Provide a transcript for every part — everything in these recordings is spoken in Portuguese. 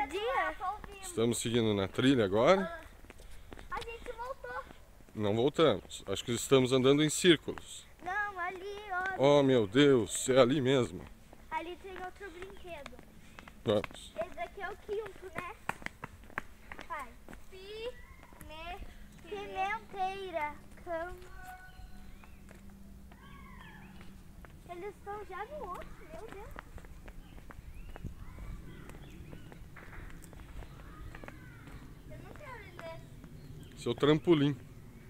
Bom dia. Estamos seguindo na trilha agora. A gente voltou. Não voltamos. Acho que estamos andando em círculos. Não, ali, olha. Oh, meu Deus, é ali mesmo. Ali tem outro brinquedo. Vamos. Esse daqui é o quinto, né? Pai. Pimenteira. Eles estão já no outro, meu Deus. Eu não quero ir nesse. Seu trampolim.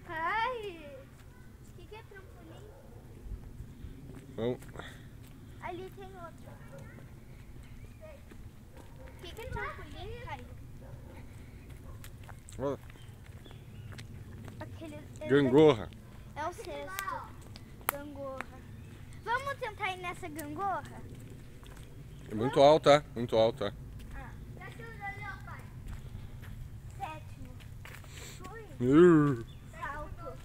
Pai, o que é trampolim? Vamos. Ali tem outro. O que é trampolim, pai? Ó, Esse gangorra. daqui é o sexto. Gangorra. Vamos tentar ir nessa gangorra? É muito alta, muito alta. Sétimo. Salto.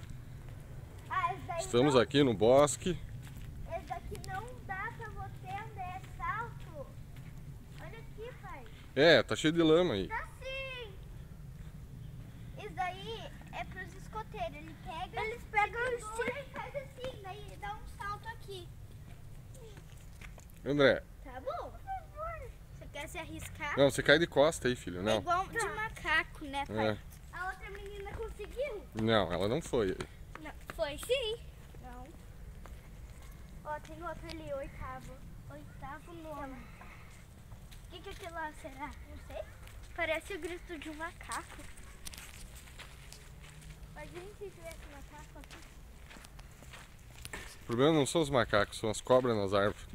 Esse daí Estamos não, aqui no bosque. esse daqui não dá pra você andar, é salto. Olha aqui, pai. É, tá cheio de lama aí. Tá sim. Isso daí é pros escoteiros. Eles pegam o estilo e faz assim, daí dá um salto aqui. André, Tá bom? Por favor. Você quer se arriscar? não, você cai de costa aí, filho. É Não. igual de macaco, né, pai? É. A outra menina conseguiu? Não, ela não foi. Não. Foi sim. Não. Ó, tem outro ali, oitavo. Oitavo, nono. O que é aquilo lá, será? Não sei. Parece o grito de um macaco. Imagina se tivesse macaco aqui. O problema não são os macacos, são as cobras nas árvores.